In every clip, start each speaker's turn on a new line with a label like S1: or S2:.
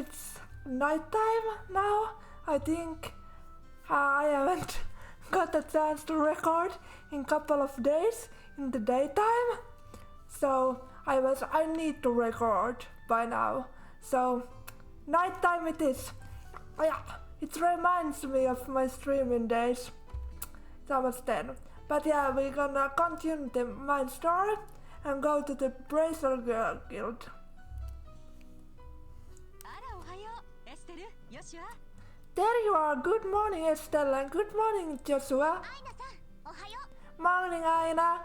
S1: it's nighttime now. I think I haven't got a chance to record in couple of days in the daytime. So I need to record by now. So nighttime it is. Oh, yeah, it reminds me of my streaming days. It's almost 10. But yeah, we're gonna continue my story and go to the Bracer Guild. There you are. Good morning, Estelle, and good morning, Joshua. Morning, Aina.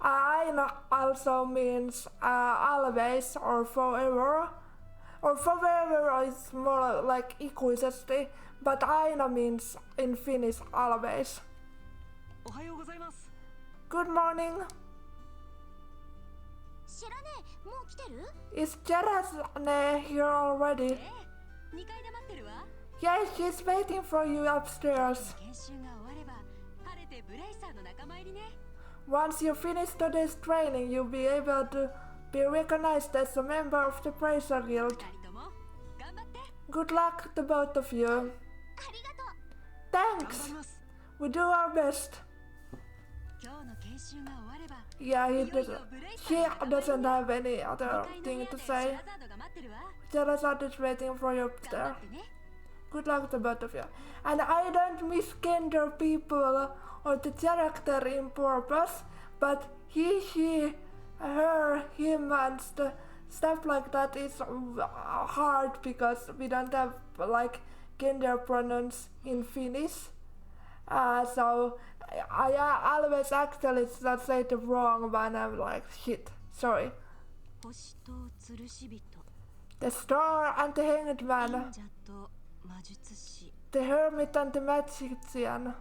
S1: Aina also means always or forever. Or forever is more like equality, but Aina means in Finnish always. Good morning. Is Jerane here already? Yes, she's waiting for you upstairs. Once you finish today's training, you'll be able to be recognized as a member of the Bracer Guild. Good luck to both of you. Thanks! We do our best. Yeah, he doesn't have any other thing to say. Charizard is waiting for you up there. Good luck to both of you. And I don't misgender people or the character in purpose, but he, she, her, him and stuff like that is hard because we don't have like gender pronouns in Finnish. So I always actually say the wrong one. I'm like, shit, sorry. The Star and the Hanged Man. The Hermit and the Magician.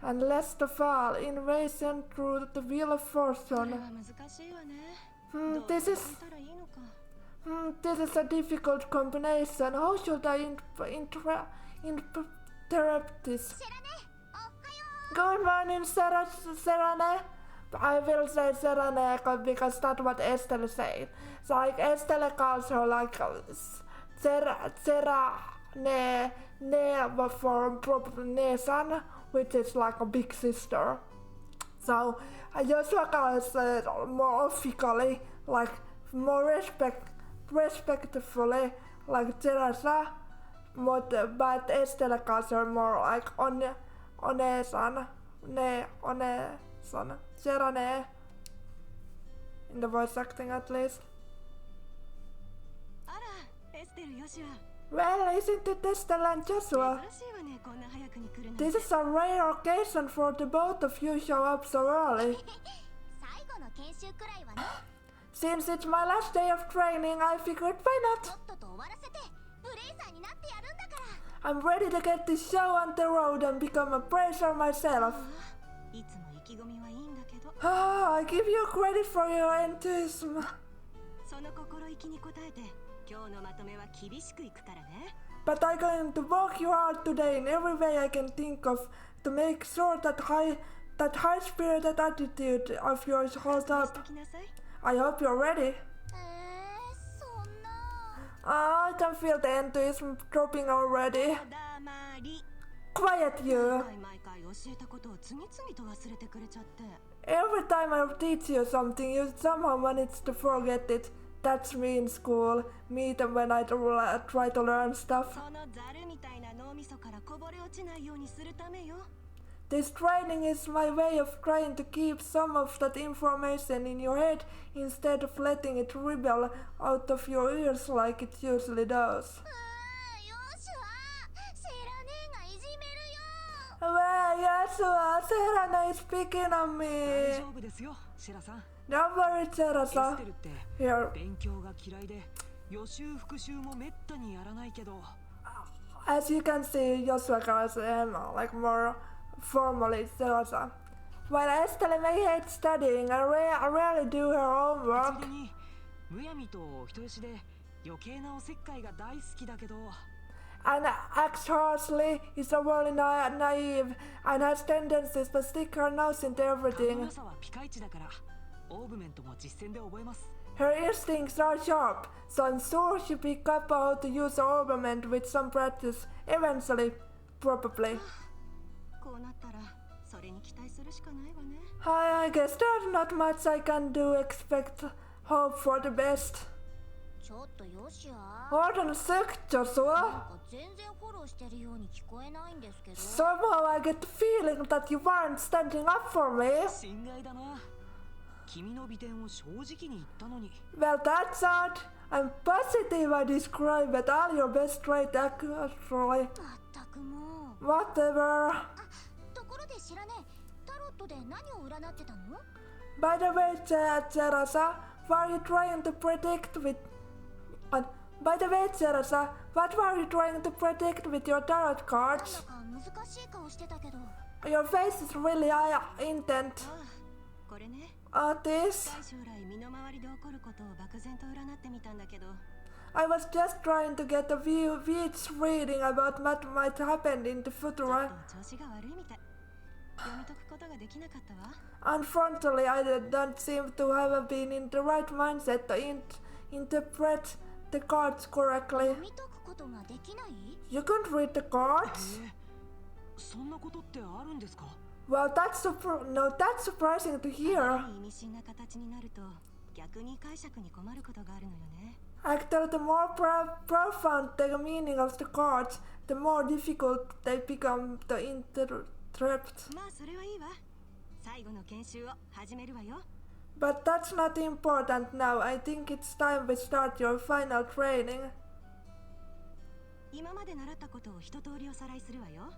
S1: And last of all, invasion through the Wheel of Fortune. This is a difficult combination. How should I interrupt this? Good morning, Serane. I will say Serane because that's what Estelle said. So like Estelle calls her like Serane for probably Nesan, which is like a big sister. So Joshua calls it more officially, like more respectfully, like Teresa, but Estelle calls her more like Onesan, Serane, in the voice acting at least. Well, isn't it Estelle and Joshua? This is a rare occasion for the both of you show up so early. Since it's my last day of training, I figured why not? I'm ready to get this show on the road and become a bracer myself. I give you credit for your enthusiasm. But I'm going to work you hard today in every way I can think of to make sure that high-spirited attitude of yours holds up. I hope you're ready. I can feel the enthusiasm dropping already. Quiet, you! Every time I teach you something, you somehow manage to forget it. That's me in school, me when I try to learn stuff. This training is my way of trying to keep some of that information in your head instead of letting it rebel out of your ears like it usually does. Well, Joshua, Serana is picking on me. Don't worry, Teresa. Here. As you can see, Joshua calls him like more formally Teresa. While Estelle may hate studying, I rarely do her homework. And acts harshly, is overly naive, and has tendencies to stick her nose into everything. Her instincts are sharp, so I'm sure she'll be capable to use the ornament with some practice, eventually, probably. I guess there's not much I can do except hope for the best.
S2: ちょっとよしや。
S1: Hold on a sec, Joshua.
S2: 全然フォローしてるように聞こえないんですけど。
S1: Somehow I get the feeling that you weren't standing up for me.
S3: 心外だな。君の美点を正直に言ったのに。
S1: Well, that's odd. I'm positive I described all your best traits accurately.
S2: まったくもう。
S1: Whatever.
S2: ところで知らねえ。タロットで何を占ってたの？
S1: By the way, Teresa, what were you trying to predict with... by the way, Teresa, what were you trying to predict with your tarot cards?
S2: なんだか難しい顔してたけど。
S1: Your face is really intent.
S3: これね。
S1: This?
S3: 将来身の回りで起こることを漠然と占ってみたんだけど。
S1: I was just trying to get a weeds reading about what might happen in the future.
S3: 調子が悪いみたい。読み解くことができなかったわ。
S1: Unfortunately, I don't seem to have been in the right mindset to interpret the cards correctly.
S2: 読み解くことができない？
S1: You can't read the cards?
S3: そんなことってあるんですか?
S1: Well, that's surprising to hear.
S3: 意味深な形になると逆に解釈に困ることがあるのよね。
S1: Actually, the more profound the meaning of the cards, the more difficult they become to interpret.
S3: まあそれはいいわ。最後の研修を始めるわよ。
S1: But that's not important now. I think it's time we start your final training.
S3: 今まで習ったことを一通りおさらいするわよ。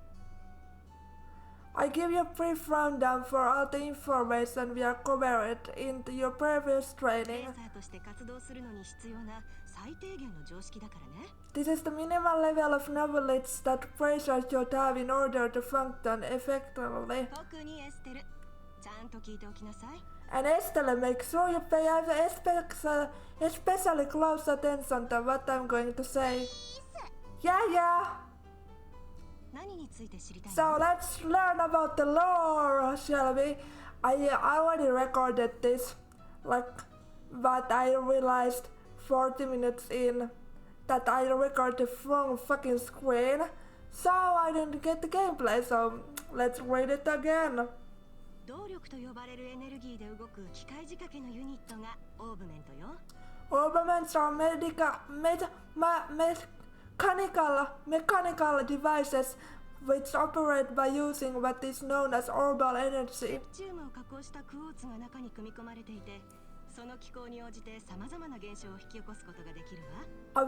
S1: I give you a brief rundown for all the information we are covered in your previous
S3: レ
S1: training.
S3: ーサーとして活動するのに必要な最低限の常識だからね。
S1: This is the minimal level of knowledge that bracers should have in order to function effectively.
S3: 特にエステル、ちゃんと聞いておきなさい。
S1: And Estelle, make sure you pay especially close attention to what I'm going to say. Yeah.
S3: 何について知りたい
S1: So
S3: の？
S1: let's learn about the lore, shall we? I already recorded this, but I realized 40 minutes in that I recorded from fucking screen, so I didn't get the gameplay, so let's read it again.
S3: 動力と呼ばれるエネルギーで動く機械仕掛けのユニットがオーブメントよ。
S1: Ornaments are mechanical devices which operate by using what is known as orbital energy.
S3: チウムを加工したクォーツが中に組み込まれていて、その気候に応じて様々な現象を引き起こすことができるわ。
S1: A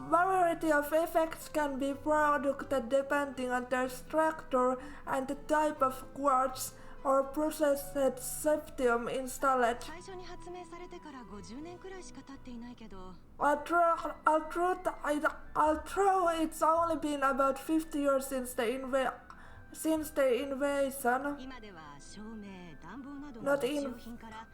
S1: variety of effects can be produced depending on their structure and the type of quartz or processed septium installed.
S3: 最初に発明されてから50年くらいしか経っていないけど、
S1: Although it's only been about 50 years since the invasion.
S3: 今では照明、暖房など
S1: Not
S3: の
S1: in-
S3: 日用品から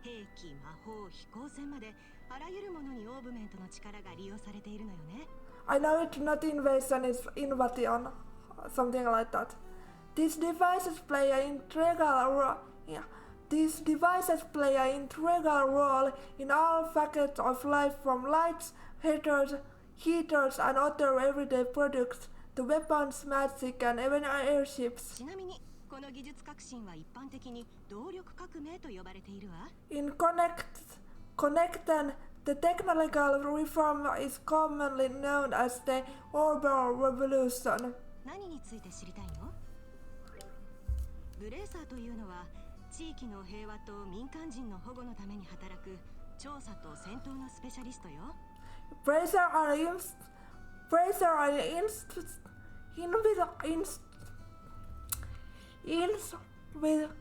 S3: 兵器、魔法、飛行船まであらゆるものにオーブメントの力が利用されているのよね。
S1: I know it's not invasion, it's invasion, something like that. These devices play an integral role in all facets of life, from lights, heaters and other everyday products to weapons, magic and even airships.
S3: ちなみにこの技術革新は一般的に動力革命と呼ばれているわ。
S1: In Connecton, the technological reform is commonly known as the Orbital Revolution.
S3: 何について知りたいの？ブレーサーというのは地域の平和と民間人の保護のために働く調査と戦闘のスペシャリストよ。
S1: Bracer are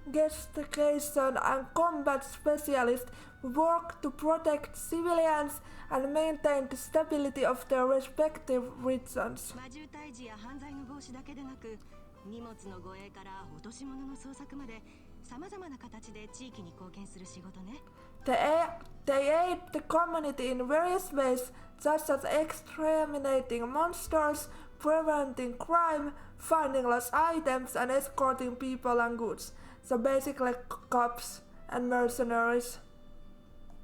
S1: investigation and combat specialists who work to protect civilians and maintain the stability of their respective regions.
S3: 魔獣退治や犯罪の防止だけでなく、荷物の護衛から落とし物の捜索まで様々な形で地域に貢献する仕事ね。
S1: They aid the community in various ways, such as exterminating monsters, preventing crime, finding lost items, and escorting people and goods. So basically cops and mercenaries.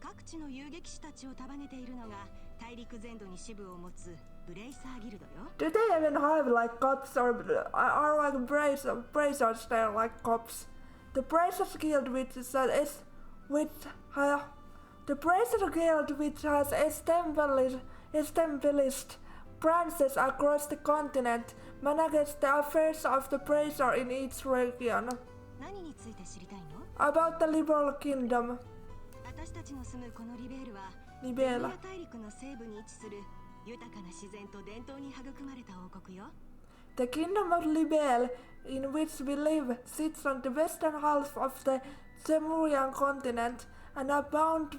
S3: 各ちの遊撃士たちを束ねているのが大陸全土に支部を持つブレイサーギルドよ。
S1: Do they even have like cops or are like bracers there like cops? The Bracers Guild which is the Bracer Guild which has established branches across the continent manages the affairs of the Bracer in each region.
S3: 何について知りたいの？
S1: About the Liberal Kingdom.
S3: 私たちの住むこのリベールは
S1: リベール
S3: ゼルヤ大陸の西部に位置する豊かな自然と伝統に育まれた王国よ。
S1: The Kingdom of Libel, in which we live, sits on the western half of the Zemurian continent and abounds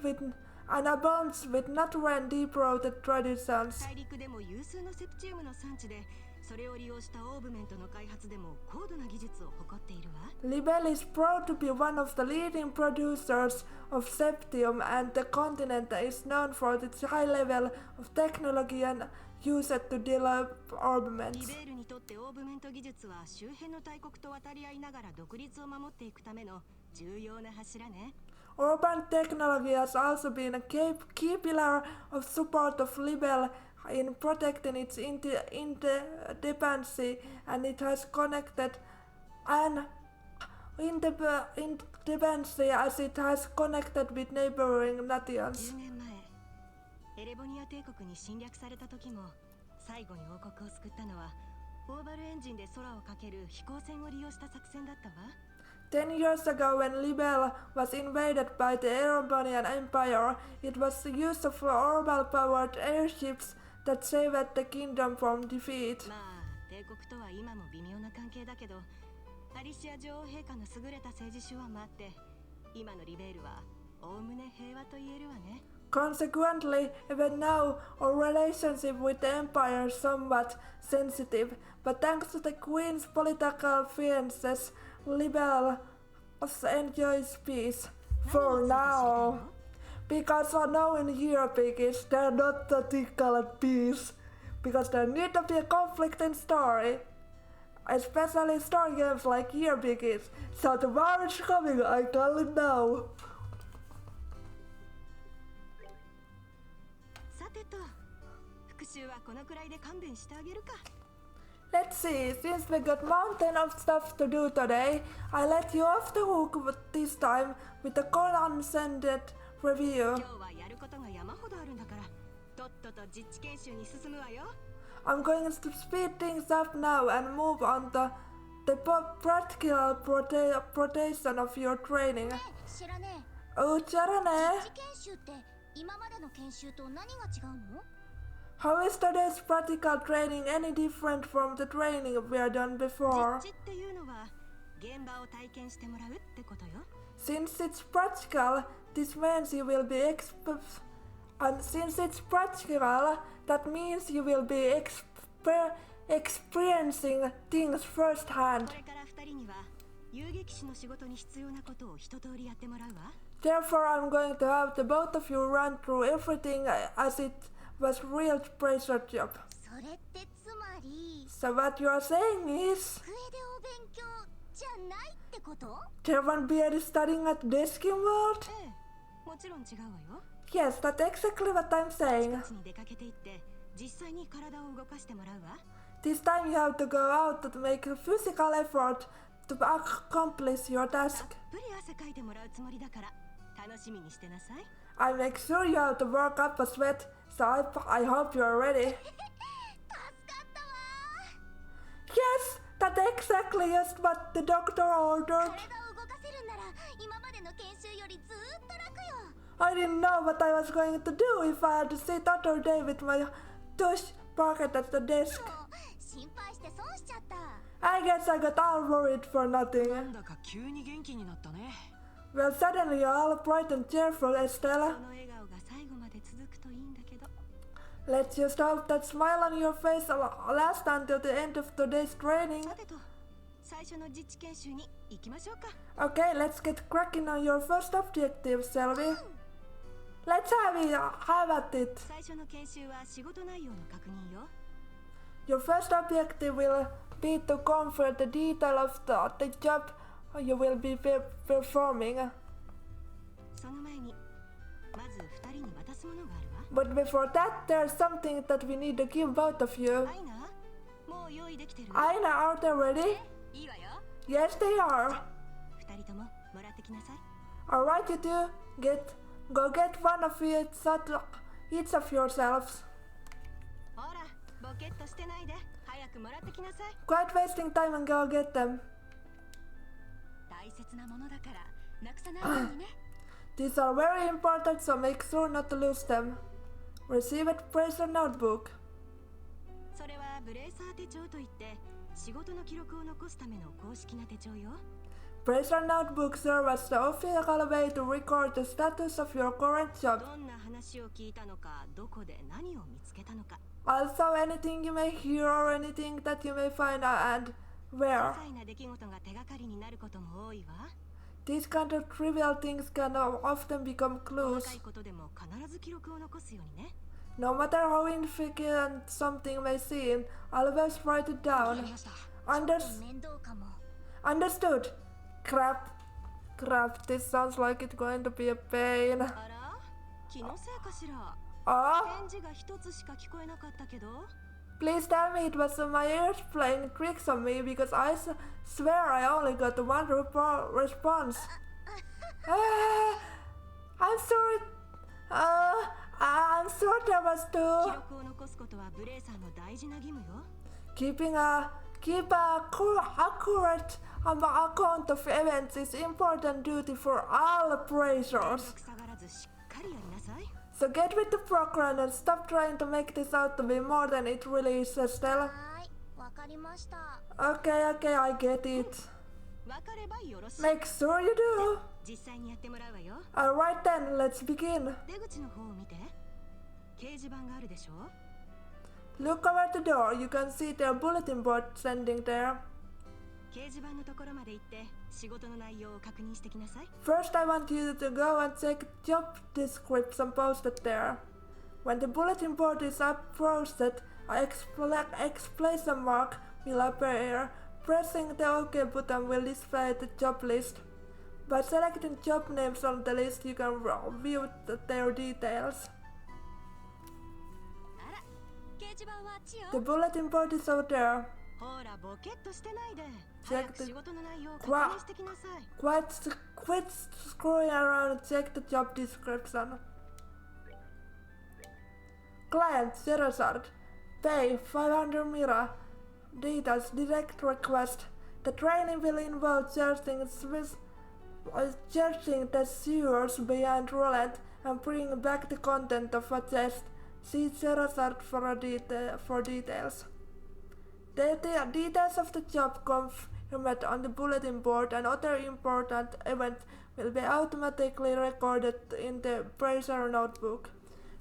S1: with natural and deep-rooted traditions.
S3: 大陸でも有数のセプチウムの産地で、それを利用したオーブメントの開発でも高度な技術を誇っているわ。
S1: Libel is proud to be one of the leading producers of septium, and the continent is known for its high level of technology and use it to develop
S3: リ
S1: armaments.
S3: ベールにとってオーブメント技術は周辺の大国と渡り合いながら独立を守っていくための重要な柱ね。
S1: Urban technology has also been a key pillar of support of Libel in protecting its independency, and it has connected independency as it has connected with neighboring nations.
S3: 10年前、エレボニア帝国に侵略された時も最後に王国を救ったのはオーバルエンジンで空をかける飛行船を利用した作戦だったわ。
S1: 10 years ago, when Libel was invaded by the Erebonian Empire, it was the use of orbital-powered airships that saved the kingdom from defeat.
S3: まあ帝国とは今も微妙な関係だけど、アリシア女王陛下の優れた政治手腕もあって今のリベールはおおむね平和と言えるわね。
S1: Consequently, even now, our relationship with the Empire is somewhat sensitive, but thanks to the Queen's political fiances, Libel enjoys peace. For now. Because now in here, piggies, they're not tactical at peace. Because there need to be a conflict in story. Especially story games like here, piggies. So the war is coming, I tell it now.
S3: さてと、復習はこのくらいで勘弁してあげるか。
S1: Let's see, since we got mountain of stuff to do today, I let you off the hook this time with a condensed review.
S3: 今日はやることが山ほどあるんだから、とっとと実地研修に進むわよ。
S1: I'm going to speed things up now and move on to the practical protection of your training.
S2: 知らね
S1: Oh,
S2: え。
S1: Charane,
S2: 実研修って今までの研修と何が違うの？
S1: how is today's practical training any different from the training we have done before?
S3: 実地っていうのは現場を体験してもらうってことよ。
S1: Since it's practical, this means you will be and since it's practical, that means you will be experiencing things
S3: こ
S1: firsthand.
S3: れから2人には遊撃士の仕事に必要なことを一通りやってもらうわ。
S1: Therefore, I'm going to have the both of you run through everything as it was real pressure job.
S2: それってつまり
S1: So what you are saying is,
S2: 机でお勉強じゃないってこと？
S1: there won't be any studying at Deskin World?
S3: ええ、もちろん違うわよ。
S1: Yes, that's exactly what I'm
S3: あち
S1: saying.
S3: こちに出かけていって実際に体を動かしてもらうわ。
S1: This time you have to go out to make a physical effort to accomplish your
S3: たっ
S1: task.
S3: ぷり汗かいてもらうつもりだから楽しみにしてなさい。
S1: I make sure you have to work up a sweat, so I hope you are ready.
S2: 助かったわ
S1: Yes, that's exactly just what the doctor
S2: ー。
S1: ordered.
S2: 体を動かせるんなら今までの研修よりずーっと楽よ。
S1: I didn't know what I was going to do if I had to sit all day with my tush pocket at the desk.
S2: もう心配して損しちゃった。
S1: I guess I got all worried for
S4: な
S1: nothing.
S4: んだか急に元気になったね。
S1: Well, suddenly you're all bright and cheerful,
S3: そ
S1: Estella.
S3: の笑顔が最後まで続くといいんだけど。
S1: Let's just hope that smile on your face will last until the end of today's training.
S3: さてと、最初の実地研修に行きましょうか。
S1: Okay, let's get cracking on your first objective, shall we? Let's have at it.
S3: 最初の研修は仕事内容の確認よ。
S1: Your first objective will be to confirm the detail of the job you will be performing.
S3: その前にまず2すものがあるわ。
S1: But before that, there's something that we need to give both of you.
S3: アイナ、もう用意できてる？
S1: Aina, are they ready?
S3: いいわよ。
S1: Yes, they are.
S3: 二人とももらってきなさい。
S1: Alright, you two, go get one of each of yourselves.
S3: ほら、ボケっとしてないで、早くもらってきなさい。
S1: Quite wasting time and go get them.
S3: 大切なものだからなくさないようにね。
S1: These are very important, so make sure not to lose them. Receive it, praise your notebook.
S3: それはブレイサー手帳といって、仕事の記録を残すための公式な手帳よ。
S1: Praise your notebook serves as the official way to record the status of your current job.
S3: どんな話を聞いたのか、どこで何を見つけたのか。
S1: Also, anything you may hear or anything that you may find and
S3: 些
S1: where.
S3: 細な出来事が手がかりになることも多いわ。
S1: These kind of trivial things can often become
S3: 細
S1: clues.
S3: かいことでも必ず記録を残すようにね。
S1: No matter how insignificant something may seem, always write it
S4: わか
S1: down.
S4: りました。
S2: 面倒かも。
S1: Understood. Crap. This sounds like it's going to be a pain.
S3: あら、気のせいかしら。
S1: Oh,
S3: 返事が一つしか聞こえなかったけど。
S1: please tell me it was my ears playing tricks on me because I swear I only got one response. I'm sorry. I'm sure there was
S3: 記
S1: two.
S3: 録を残すことはブレイサーの大事な義務よ。
S1: Keep a accurate account of events is important duty for all
S3: めん
S1: appraisers.
S3: どくさがらずしっかりやりなさい。
S1: So get with the program and stop trying to make this out to be more than it really is, Estelle.
S2: はーい、わかりました。
S1: Okay, I get it.
S3: わかればよろしい。
S1: Make sure you do.
S3: 実際にやってもらうわよ。
S1: Alright then, let's begin.
S3: 出口の方を見て。掲示板があるでしょ。
S1: Look over the door. You can see their bulletin board standing there.
S3: 掲示板のところまで行って仕事の内容を確認してきなさい。
S1: First, I want you to go and check job description posted there. When the bulletin board is up posted, an exclamation mark will appear. Pressing the OK button will display the job list. By selecting job names on the list, you can view their details.
S3: あら、掲示板はあっちよ。
S1: The bulletin board is out there.
S3: ほら、ボケっとしてないで。
S1: Check
S3: 早く
S1: the-
S3: 仕事の内容を確認してきなさい。
S1: Quit screwing around and check the job description. Client, Ceresard. Pay 500 mira. Details, direct request. The training will involve searching the sewers behind roulette and bring back the content of a chest. See Ceresard for details. The details of the job confirmed on the bulletin board and other important events will be automatically recorded in the Bracer notebook.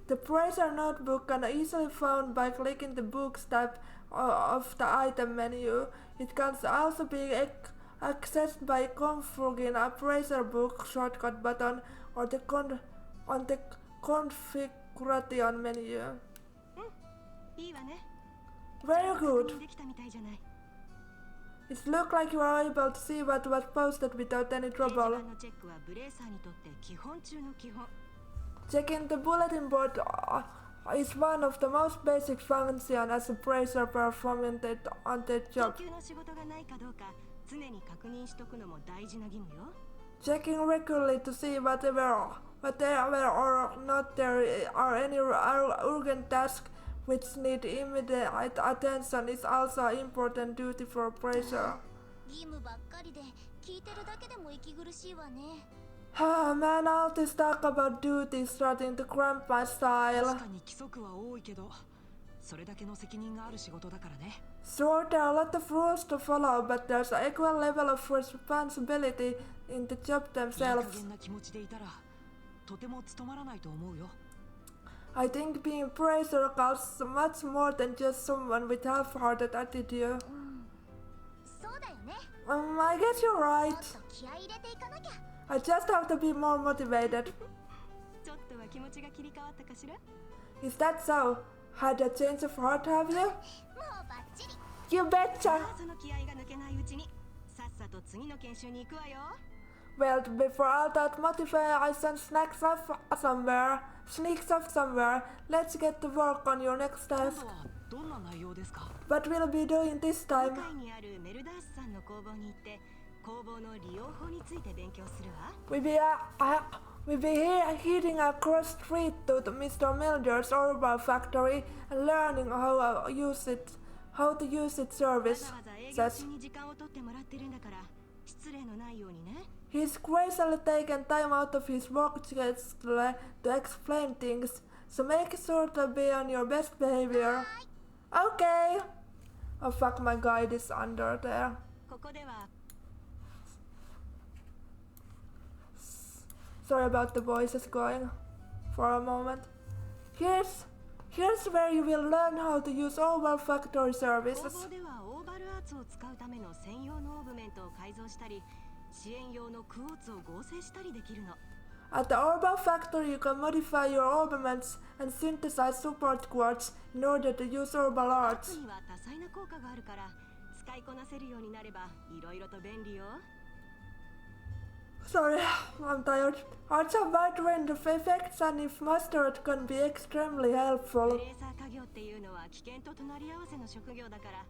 S1: The Bracer notebook can easily found by clicking the Books tab of the item menu. It can also be accessed by configuring a Bracer book shortcut button or on the configuration menu.
S3: いいわね。
S1: Very
S3: 確
S1: good.
S3: 認できたみたいじゃない。
S1: It looked like you were able to see what was posted without any
S3: 掲示
S1: trouble.
S3: 板のチェックはブレイサーにとって基本中の基本。
S1: Checking the bulletin board is one of the most basic functions as a bracer performing on their
S3: 緊
S1: job.
S3: 急の仕事がないかどうか常に確認しとくのも大事な義務よ。
S1: Checking regularly to see whatever or not there are any urgent tasks which need immediate attention is also an important duty for bracer.
S2: 義務ばっかりで聞いてるだけでも息苦しいわね。
S1: Ah man, all this talk about duty is starting to cramp my
S4: 確
S1: style.
S4: かに規則は多いけど、それだけの責任がある仕事だからね。
S1: Sure, there are a lot of rules to follow, but there's an equal level of responsibility in the job
S4: いい加
S1: themselves.
S4: 減な気持ちでいたら、とても務まらないと思うよ。
S1: I think being bracer costs much more than just someone with half-hearted attitude.
S2: そうだよね。
S1: I guess you're
S2: も
S1: right.
S2: っと気合い入れていかなきゃ。
S1: I just have to be more motivated.
S3: ちょっとは気持ちが切り替わったかしら。
S1: Is that so? Had a change of heart, have you?
S2: もうバッチリ。
S1: You betcha!
S3: さあその気合が抜けないうちにさっさと次の研修に行くわよ。
S1: Well, before all that motivation sneaks off somewhere, let's get to work on your next
S4: 今
S1: task.
S4: 度はどんな内容ですか？
S1: What we'll be doing this
S3: 今
S1: time?
S3: 回にあるメルダースさんの工房に行って工房の利用法について勉強するわ。
S1: We'll be heading across street to Mr. Milder's herbal factory and learning how to use its
S3: わ
S1: service.
S3: ざわざ営業
S1: Says
S3: 中に時間を取ってもらってるんだから失礼のないようにね。
S1: he's gracefully taken time out of his work schedule to explain things, so make sure to be on your best behavior. Okay. Oh fuck, my guide is under there.
S3: ここでは
S1: Sorry about the voices going for a moment. Here's where you will learn how to use herbal factory
S3: 工
S1: services.
S3: 房ではオーバルアーツを使うための専用のオーブメントを改造したり支援用のクォーツを合成したりできるの。
S1: At the herbal factory, you can modify your orbaments and synthesize support quartz in order to use herbal
S3: アー
S1: arts.
S3: ツには多彩な効果があるから使いこなせるようになればいろいろと便利よ。
S1: Sorry, I'm tired. Arts have wide range of effects, and if mastered, can be extremely
S3: ブ
S1: helpful.
S3: レーサー家業っていうのは危険と隣り合わせの職業だから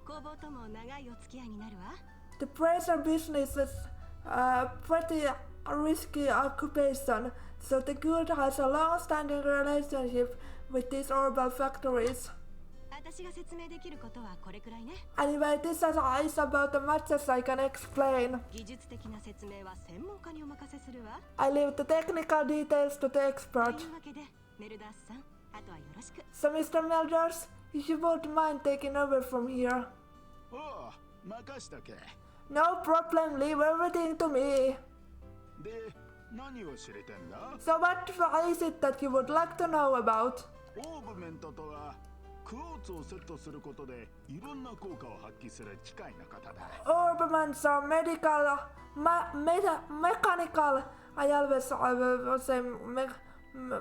S3: 工房とも長いお付き合いになるわ。
S1: The bracer business is a pretty risky occupation, so the guild has a long-standing relationship with these herbal factories.
S3: 私が説明できることはこれくらいね。
S1: Anyway, this is about as much as I can explain.
S3: 技術的な説明は専門家にお任せするわ。
S1: I leave the technical details to the
S3: と
S1: expert.
S3: いうわけでメルダースさんあとはよろしく。
S1: So, Mr. Melders, if you wouldn't mind taking over from here.
S5: おう、任しとけ。
S1: No problem, leave everything to me.
S5: で、何を知りてんだ？
S1: So, what is it that you would like to know about?
S5: オーブメントとはクォーツをセットすることでいろんな効果を発揮する機械のことだ。
S1: Orbaments are mechanical. I always say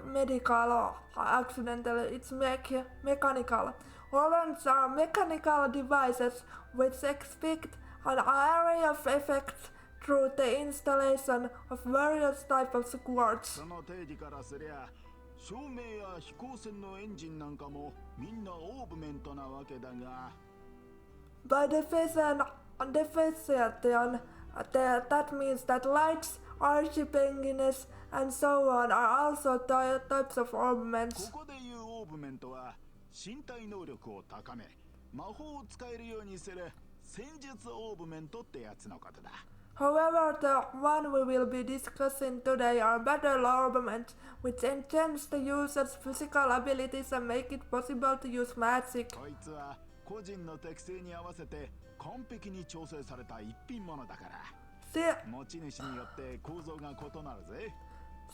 S1: medical accidentally. It's mechanical. Orbaments are mechanical devices which expect an array of effects through the installation of various types of quartz.
S5: その定義からすりゃ、照明や飛行船のエンジンなんかもみんなオーブメントなわけだが。
S1: By definition, that means that lights, airship engines, and so on are also types of
S5: こ
S1: orbaments.
S5: こでいうオーブメントは身体能力を高め、魔法を使えるようにする戦術オーブメントってやつのことだ。
S1: However, the one we will be discussing today are battle orbaments, which enhance the user's physical abilities and make it possible to use magic.
S5: こいつは個人の適性に合わせて完璧に調整された一品物だから。 持ち主によって構造が異なるぜ。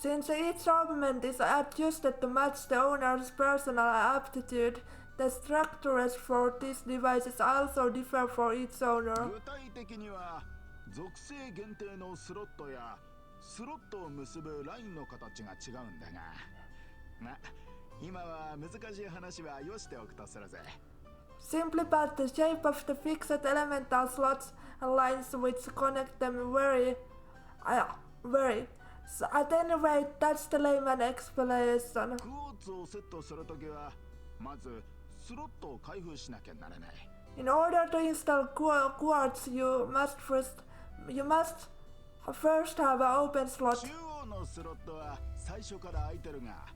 S1: Since each orbament is adjusted to match the owner's personal aptitude, the structures for these devices also differ for each owner.
S5: 具体的には属性限定のスロットやスロットを結ぶラインの形が違うんだが、ま、今は難しい話はよしておくとするぜ。
S1: Simply put, the shape of the fixed elemental slots and lines which connect them vary. So at any rate, that's the layman explanation.
S5: クォーツをセットするときはまずスロットを開封しなきゃならない。
S1: In order to install quartz, you must first have an open slot.
S5: 中央のスロットは最初から空いてるが、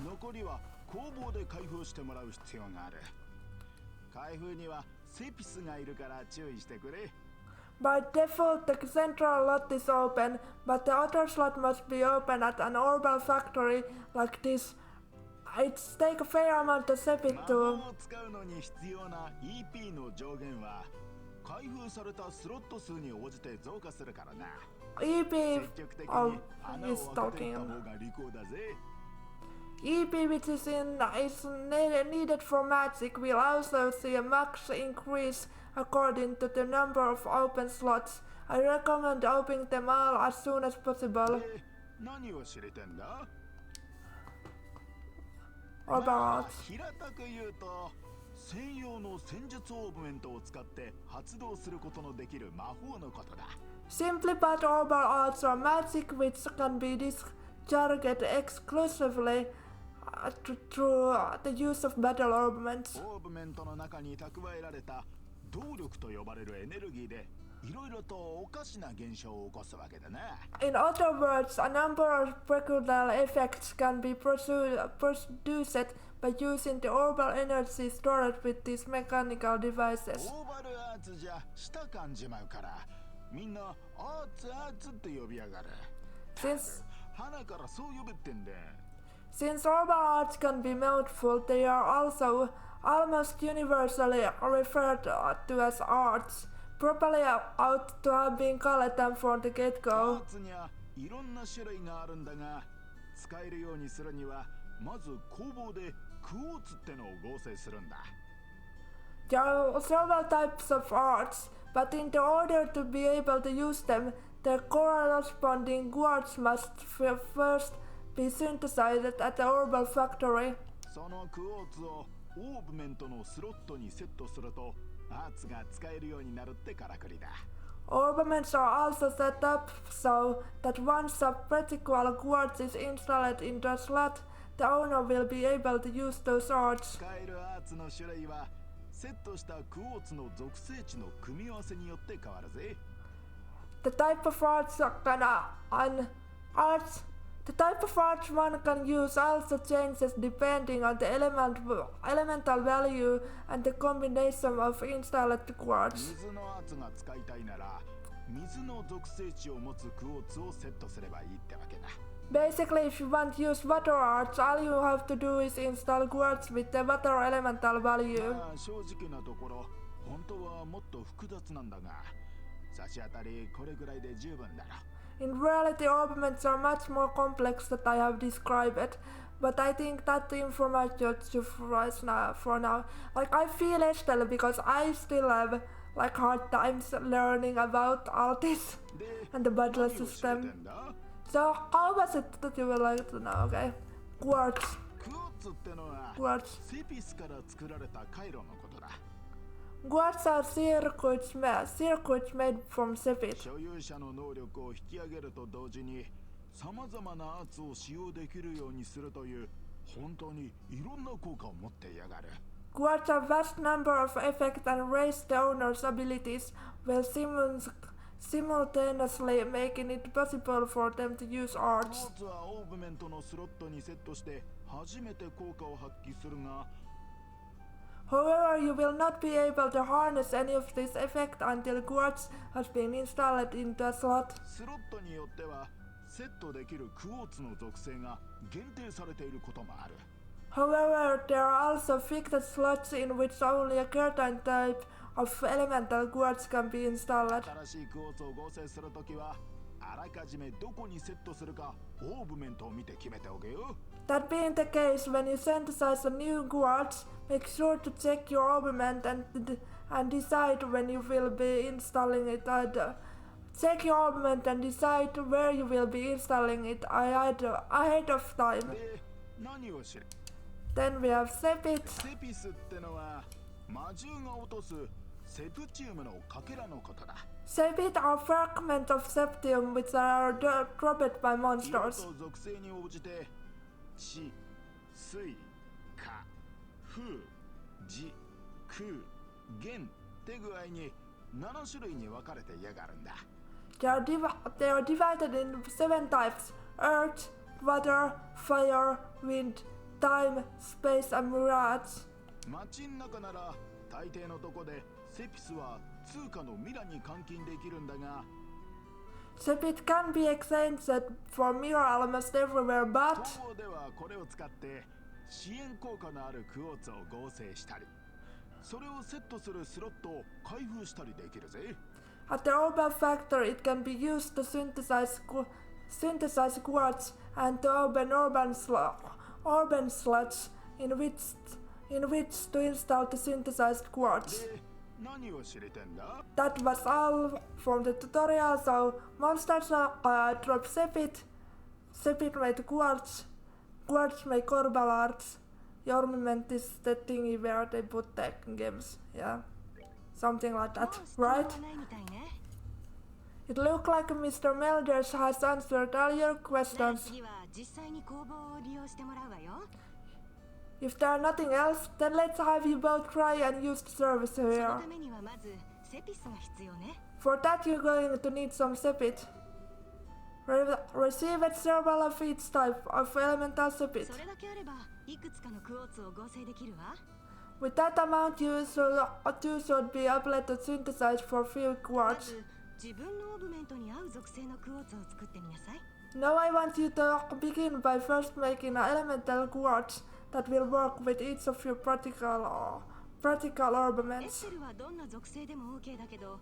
S5: 残りは工房で開封してもらう必要がある。開封にはセピスがいるから注意してくれ。
S1: By default, the central lot is open, but the other slot must be open at an herbal factory like this. It's take a fair amount of effort
S5: 魔法
S1: to.
S5: を使うのに必要な EP の上限は開封されたスロット数に応じて増加するからな。
S1: EP
S5: 積極的に
S1: of
S5: 穴を
S1: is
S5: 開けてい
S1: talking.
S5: った方が利口だぜ。
S1: EP which is needed for magic will also see a max increase according to the number of open slots. I recommend opening them all as soon as possible.
S5: で、何を知りてんだ？
S1: About
S5: 平たく言うと専用の戦術オーブメントを使って発動することのできる魔法のことだ。
S1: Simply put, orbital arts are magic which can be discharged exclusively through the use of battle orbments.
S5: オーブメントの中に蓄えられた動力と呼ばれるエネルギーでいろいろとおかしな現象を起こすわけだな。
S1: In other words, a number of peculiar effects can be produced by using the orbital energy stored with these mechanical devices.
S5: オーバルアーツじゃした感じまうからみんなアーツって呼びやがる。
S1: Since
S5: 花からそう呼ぶってんだ。
S1: Since orbital arts can be mouthful, they are also almost universally referred to as arts, probably ought to have been called them from the
S5: ア
S1: get-go.
S5: ーツにはいろんな種類があるんだが使えるようにするにはまず工房でクォーツってのを合成するんだ。
S1: There are several types of arts, but in the order to be able to use them, their corresponding quartz must first be synthesized at the orbital factory.
S5: そのクォーツをオーブメントのスロットにセットするとアーツが使えるようになるってからくりだ。
S1: Orbments are also set up so that once a particular quartz is installed in the slot, the owner will be able to use those arts.
S5: 使えるアーツの種類はセットしたクォーツの属性値の組み合わせによって変わるぜ。
S1: The type of arts the type of arts one can use also changes depending on the elemental value and the combination of installed quartz.
S5: 水のアーツが使いたいなら水の属性値を持つクォーツをセットすればいいってわけだ。
S1: Basically, if you want to use water arts, all you have to do is install quartz with the water elemental value.
S5: まあ正直なところ本当はもっと複雑なんだが差し当たりこれぐらいで十分だろ。
S1: In reality, orbments are much more complex than I have described, but I think that the information suffices for now. Like, I feel still because I still have like hard times learning about all this
S5: で
S1: and the battle
S5: 何を知れて
S1: system.
S5: んだ？
S1: So, how was it that you would like to know? Okay, quartz,
S5: クォーツってのは
S1: quartz.
S5: セピスから作られた回路のことだ。
S1: Quartz are circuits made from sepit.
S5: 所有者の能力を引き上げると同時にさまざまなアーツを使用できるようにするという本当にいろんな効果を持っていやがる。
S1: Quartz have vast number of effects and raise the owner's abilities while simultaneously making it possible for them to use
S5: クォ
S1: arts.
S5: ーツはオーブメントのスロットにセットして初めて効果を発揮するが
S1: However, you will not be able to harness any of this effect until quartz has been installed in the slot.
S5: スロットによってはセットできるクォーツの属性が限定されていることもある。
S1: However, there are also fixed slots in which only a certain type of elemental quartz can be installed.
S5: 新しいクォーツを合成するときはあらかじめどこにセットするかオーブメントを見て決めておけよ。
S1: That being the case, when you synthesize a new quartz, make sure to check your orbment and decide when you will be installing it. Check your orbment and decide where you will be installing it ahead of time.
S5: で、何を知る？
S1: Then we have sepit.
S5: セピスってのは魔獣が落とすセプチウムのかけらのことだ。
S1: Sepit are fragments of septium which are dropped by
S5: 色
S1: monsters.
S5: と属性に応じて地、水、火、風、地、空、源って具合に7種類に分かれていやがるんだ。
S1: They are divided in 7 types: earth, water, fire, wind, time, space, and mirage.
S5: 街ん中なら大抵のとこでセピスは通貨のミラに換金できるんだが
S1: Sepit can be exchanged for mirror almost everywhere, but
S5: 工房ではこれを使って支援効果のあるクォーツを合成したりそれをセットするスロットを開封したりできるぜ。
S1: at the orbital factory it can be used to synthesize quartz and to open orban slots in which to install the synthesized quartz.
S5: で、何を知りてんだ？
S1: That was all from the tutorial. So monsters drop sepit made quartz make orbital arts. Your ornament is the thingy where they put the gems. Yeah, something like that,
S3: もう質問は
S1: right?
S3: ないみたいね。
S1: It looks like Mr. Melders has answered all your
S3: なら
S1: questions.
S3: 次は実際に工房を利用してもらうわよ。
S1: If there are nothing else, then let's have you both try and use the service
S3: その
S1: here.
S3: ためにはまずセピスが必要ね。
S1: For that you're going to need some sepit. Receive several of each type of elemental sepit.
S3: それだけあればいくつかのクォーツを合成できるわ。
S1: With that amount you should be able to synthesize for few
S3: ま
S1: quartz.
S3: ず自分のオーブメントに合う属性のクォーツを作ってみなさい。
S1: Now I want you to begin by first making an elemental quartz that will work with each of your practical
S3: エ
S1: ornaments.
S3: ステルはどんな属性でも OK だけど、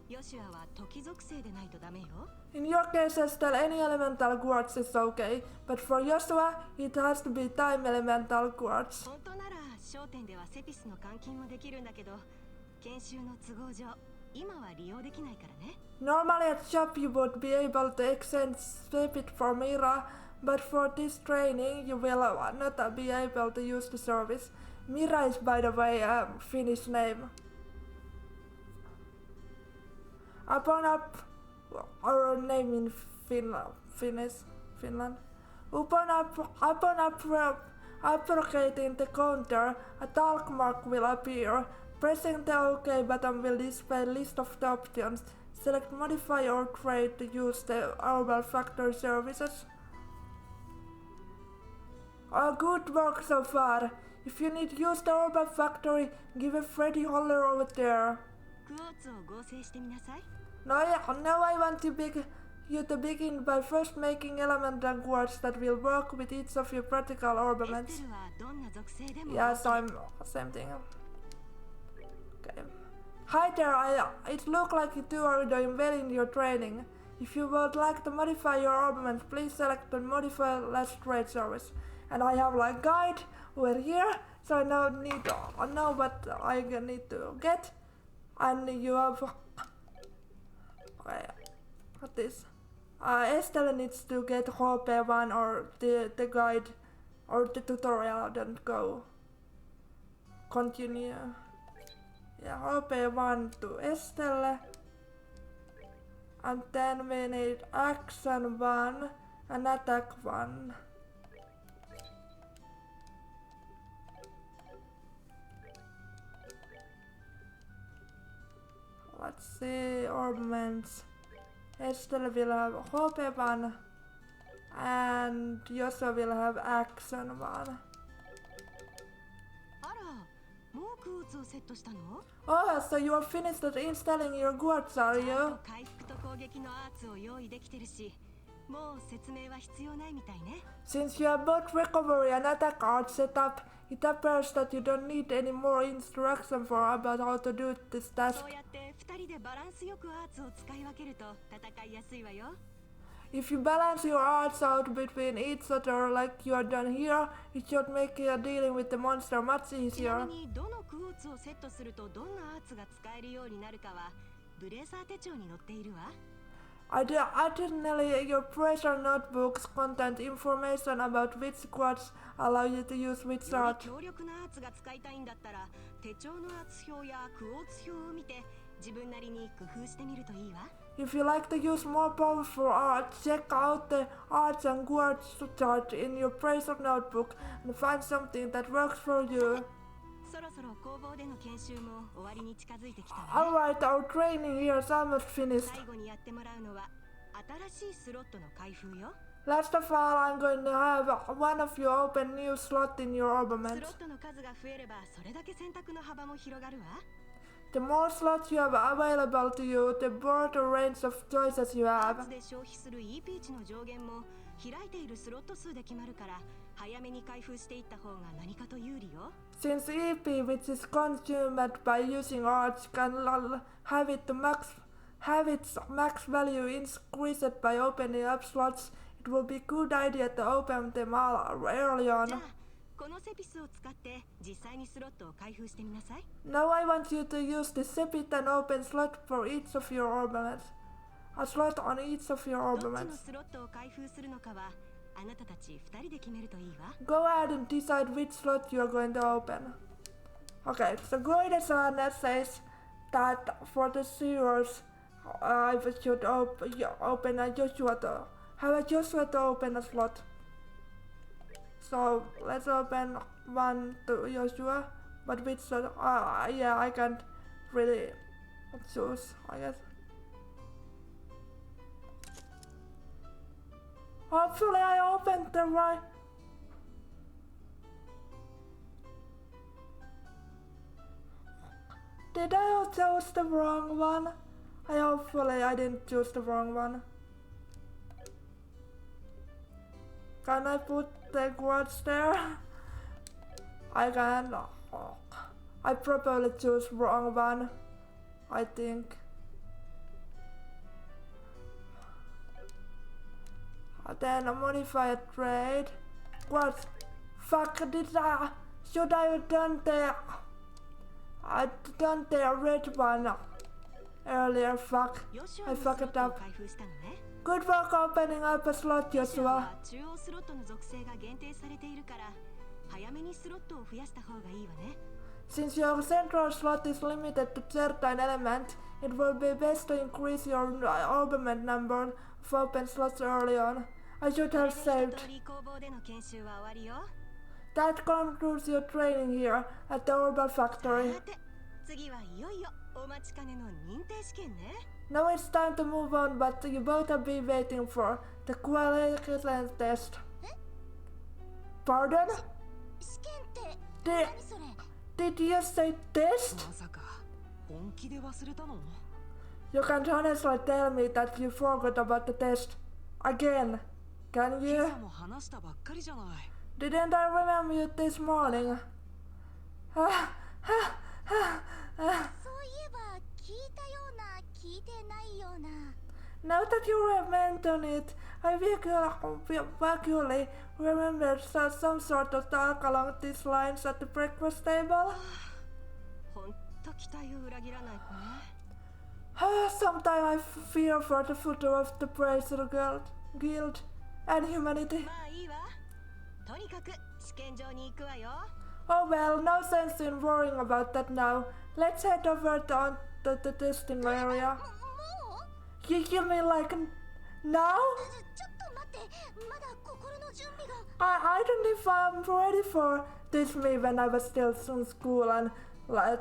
S3: ヨシュアは時属性でないとダメよ。
S1: In your case, Estelle, any elemental quartz is okay, but for Joshua, it has to be time elemental quartz.
S3: 本当なら商店ではセピスの換金もできるんだけど、研修の都合上今は利用できないからね。
S1: Normally at shop you would be able to exchange sepit for Mira, but for this training you will not be able to use the service. Mira is, by the way, a Finnish name. Our name in Finland. Upon appropriating the counter, a talk mark will appear. Pressing the OK button will display a list of the options. Select modify or trade to use the Orbal Factory services. Good work so far. If you need to use the Orbal Factory, give a Freddy holler over there.
S3: クォーツを合成してみなさい。
S1: Now I want you to begin by first making elemental quartz that will work with each of your practical
S3: エ
S1: ornaments.
S3: ステルはどんな属性でも
S1: Yes, I'm same thing. Okay. Hi there, it looks like you two are doing well in your training. If you would like to modify your ornament, please select the modify less trade service. And I have like guide over here, so I now know what I need to get. And you have what is? Estelle needs to get HP1 or the guide or the tutorial. Don't go. Continue. Yeah, HP1 to Estelle. And then we need action 1 and attack 1. Let's see, ornaments. Estelle will have HP1 and Yosa will have action 1.
S3: あら、もうクォーツをセットしたの？
S1: Oh, so you are finished installing your quartz, are
S3: あ
S1: you?
S3: と回復と攻撃のアーツを用意できてるし、もう説明は必要ないみたいね。
S1: Since you have both recovery and attack art set up, it appears that you don't need any more instruction for about how to do this
S3: そ
S1: task.
S3: うやって2人でバランスよくアーツを使い分けると戦いやすいわよ。
S1: If you balance your arts out between each other like you are done here, it should make dealing with the monster much
S3: ちな
S1: easier.
S3: みにどのクォーツをセットするとどんなアーツが使えるようになるかはブレーサー手帳に載っているわ。
S1: Additionally, your pressure notebooks contain information about which quartz allow you to use which
S3: よ
S1: art.
S3: り強力なアーツが使いたいんだったら手帳のアーツ表やクォーツ表を見て自分なりに工夫してみるといいわ。
S1: If you like to use more powerful art, check out the arts and quartz chart in your pressure notebook and find something that works for you.
S3: そろそろ工房での研修も終わりに近づいてきたわね。
S1: Alright, our training here is almost finished.
S3: 最後にやってもらうのは新しいスロットの開封よ。
S1: Last of all, I'm going to have one of you open new slot in your
S3: ス
S1: ornament.
S3: ロットの数が増えればそれだけ選択の幅も広がるわ。
S1: The more slots you have available to you, the broader range of choices you
S3: アー
S1: have.
S3: ツで消費する EP 値の上限も開いているスロット数で決まるから早めに開封していった方が何かと有利よ。
S1: Since EP, which is consumed by using arts, can have its max value increased by opening up slots, it would be a good idea to open them all early
S3: じゃ
S1: on.
S3: あこのセピスを使って実際にスロットを開封してみなさい。
S1: Now I want you to use the sepit and open slot for each of your ornaments. A slot on each of your
S3: どっちの
S1: ornaments.
S3: スロットを開封するのかはあなたたち2人で決めるといいわ。
S1: Go ahead and decide which slot you are going to open. Okay, so Goide-san says that for the zeros, I should open a Joshua to have a Joshua to open a slot. So let's open one to Joshua, but which slot? Yeah, I can't really choose, I guess. Hopefully I opened the right. Did I choose the wrong one? Hopefully I didn't choose the wrong one. Can I put the words there? I can. I probably choose wrong one, I think. Then modify a trade. What? Fuck, should I have done I done the red one earlier, fuck. I fucked it up. Good work opening up a slot, Joshua. Since your central slot is limited to certain element, it will be best to increase your opening number of open slots early on. I should have saved. That concludes your training here at the Orba Factory. Now it's time to move on, but you both have been waiting for the quality test. Pardon? Did you say test? You can't honestly tell me that you forgot about the test again, can you? Didn't I remember you this morning? Now that you have mentioned it, I vaguely remember some sort of talk along these lines at the breakfast table. Sometimes I fear for the future of the Bracer Guild and humanity. Oh well, no sense in worrying about that now. Let's head over to the testing area. You mean like now? I don't know if I'm ready for this me when I was still in school and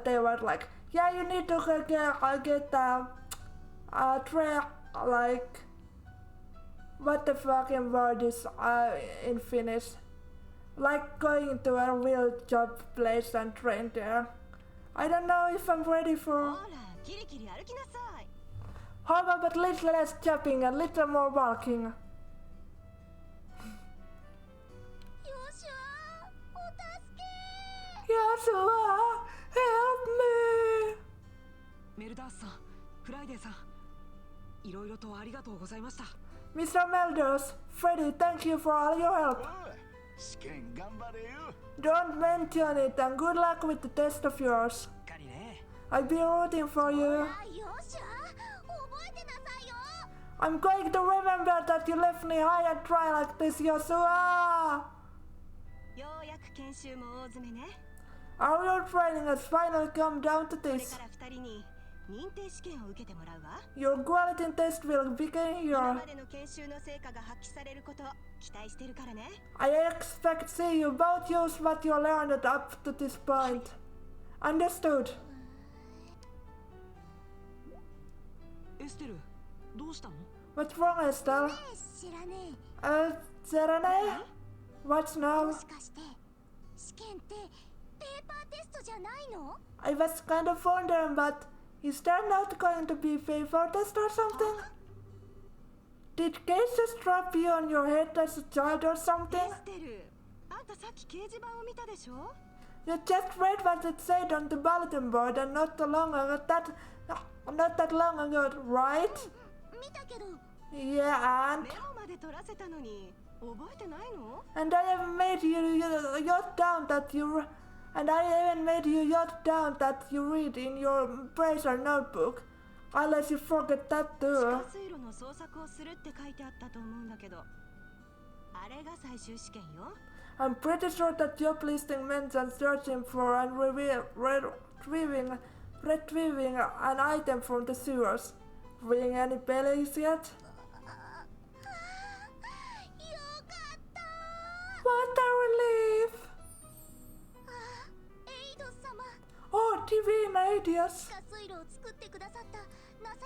S1: they were like, yeah, you need to get a tray, like, what the fucking word is in Finnish? Like going to a real job place and train there. I don't know if I'm ready for... How about a little less jumping and a little more walking? Joshua, help me!
S4: メルダースさん、フライデーさん、いろいろとありがとうございました。
S1: Mr. Melders, Freddy, thank you for all your help. Don't mention it and good luck with the test of yours. I'll be rooting for you. I'm going to remember that you left me high and dry like this, Joshua. Our your training has finally come down to this. Your quality test will begin here. I expect to see you both use what you learned up to this point. Understood.
S4: Estelle, どうしたの?
S1: What's wrong, Estelle? Serene? What's now? I was kind of wondering, but is there not going to be a paper test or something? Did Case just drop you on your head as a child or something? You just read what it said on the bulletin board and not that long ago, right? Yeah, and I haven't made you jot down that you read in your Bracer notebook, unless you forget that too. I'm pretty sure that job listing mentions searching for and retrieving an item from the sewers. ring any bellies yet?
S2: よかった
S1: What a relief!
S2: エイド様
S1: Oh, TV ideas!
S2: 地下水路を作ってくださった情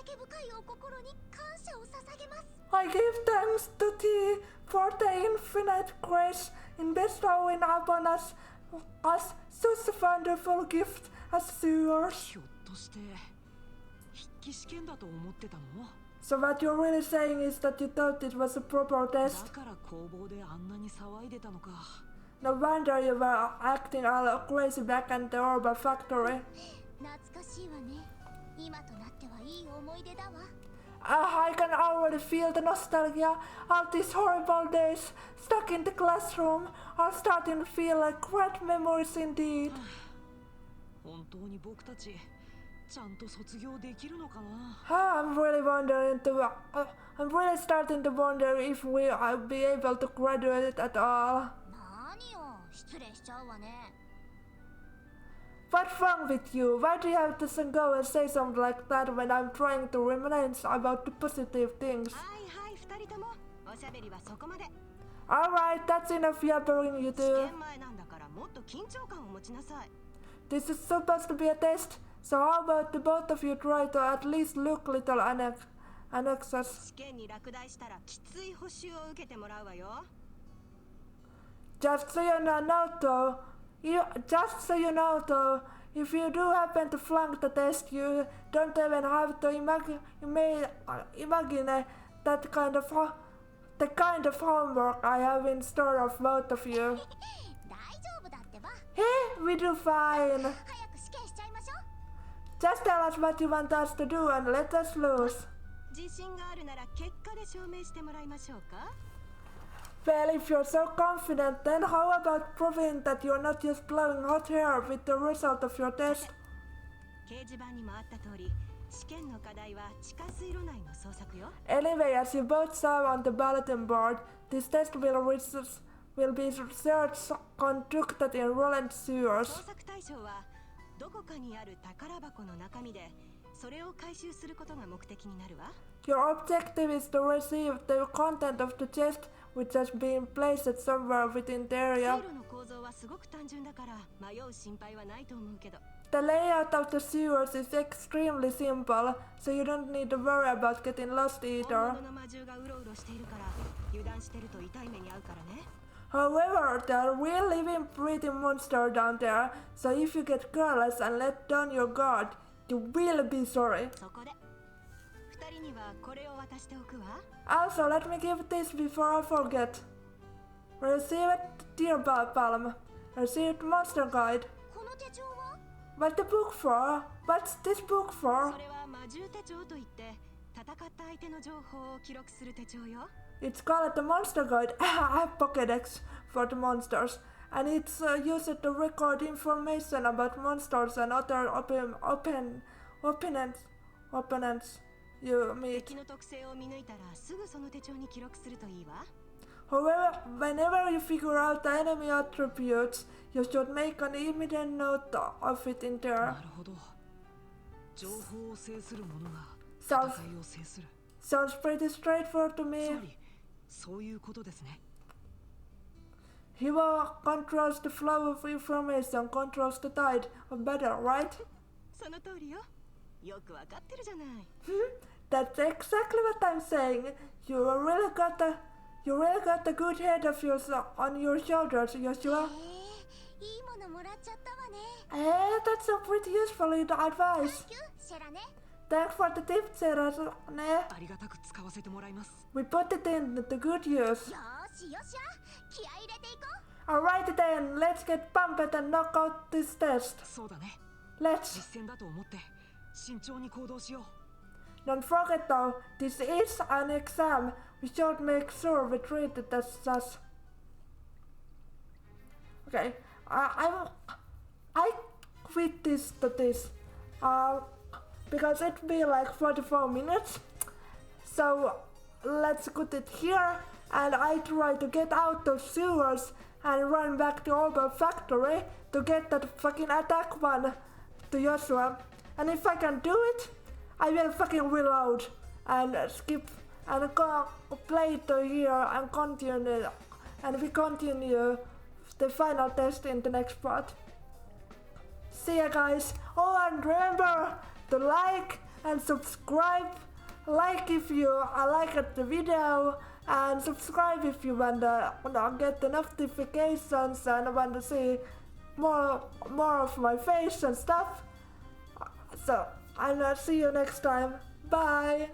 S2: け深いお心に感謝を捧げます
S1: I give thanks to thee for the infinite grace in bestowing upon us such a wonderful gift as yours.
S4: ひょっとして筆記試験だと思ってたの？
S1: So what you're really saying is that you thought it was a proper
S4: だ
S1: test.
S4: から工房であんなに騒いでたのか。
S1: No wonder you were acting all crazy back at the Orba factory.
S2: 懐かしいわね今となってはいい思い出だわ
S1: I can already feel the nostalgia. All these horrible days stuck in the classroom are starting to feel like great memories indeed.
S4: 本当に僕たちちゃんと卒業できるのかな。
S1: I'm really wondering I'm really starting to wonder if we'll be able to graduate at all.
S2: 何よ失礼しちゃうわね
S1: What's wrong with you? Why do you have to go and say something like that when I'm trying to reminisce about the positive things?
S3: はいはい二人ともおしゃべりはそこまで
S1: Alright, that's enough yabbering, you
S3: 試
S1: two.
S3: 験前なんだからもっと緊張感を持ちなさい
S1: This is supposed to be a test, so how about the both of you try to at least look little annexes?
S3: 試験に落第したらきつい補習を受けてもらうわよ
S1: Just so you know, if you do happen to flunk the test, you don't even have to imagine the kind of homework I have in store of both of you.
S2: 大丈夫だってば
S1: Hey, we do fine.
S2: 早く試験しちゃいましょう
S1: Just tell us what you want us to do and let us lose.
S3: 自信があるなら結果で証明してもらいましょうか
S1: Well, if you're so confident, then how about proving that you're not just blowing hot air with the result of your test?
S3: 掲示板にもあった通り試験の課題は地下水路内の捜索よ
S1: Anyway, as you both saw on the bulletin board, this test will be research conducted in Roland sewers.
S3: 捜索対象はどこかにある宝箱の中身でそれを回収することが目的になるわ
S1: Your objective is to receive the content of the chest which has been placed somewhere within the
S3: 水
S1: area.
S3: 路の構造はすごく単純だから迷う心配はないと思うけど
S1: The layout of the sewers is extremely simple, so you don't need to worry about getting lost
S3: 本
S1: either.
S3: 物の魔獣がうろうろしているから油断してると痛い目に遭うからね
S1: However, there are real living pretty monsters down there, so if you get careless and let down your guard, you will be sorry.
S3: そこで二人にはこれを渡しておくわ
S1: Also, let me give this before I forget. Receive it, dear Palm. Received monster guide.
S2: この手帳は
S1: What's the book for? What's this book
S3: そ
S1: for?
S3: れは魔獣手帳といって戦った相手の情報を記録する手帳よ
S1: It's called the monster guide. I have Pokédex for the monsters. And it's used to record information about monsters and other opponents you meet.
S3: 敵の特性を見抜いたらすぐその手帳に記録するといいわ
S1: However, whenever you figure out the enemy attributes, you should make an immediate note of it in
S4: な
S1: there.
S4: るほど。情報を制する者が
S1: Sounds,
S4: 戦いを制する。
S1: sounds pretty straightforward to
S4: つ
S1: me.
S4: まりそういうことですね。
S1: Hero controls the flow of information, controls the tide of battle, right?
S3: その通りよよくわかってるじゃない
S1: That's exactly what I'm saying. You really got a good head of yours on your shoulders, Joshua.
S2: いいものもらっちゃったわね
S1: That's a pretty useful advice.
S2: キュシェラね
S1: Thanks for the tip, Sarah.
S4: ありがたく使わせてもらいます。
S1: We put it in the good use.
S2: よーしよっしゃ気合い入れていこ
S1: Alright then, let's get pumped and knock out this test.
S4: そうだね。
S1: Let's.
S4: 実践だと思って慎重に行動しよう。
S1: Don't forget though, this is an exam. We should make sure we treat it as such. Okay, I quit this because it'll be like 44 minutes. So let's put it here, and I try to get out of sewers and run back to Orba factory to get that fucking attack one to Joshua. And if I can do it, I will fucking reload. and skip and go play the year and continue, and we continue the final test in the next part. See ya guys. Oh, and remember to like and subscribe. Like if you liked the video, and subscribe if you want to get the notifications and want to see more of my face and stuff. So, and I'll see you next time. Bye.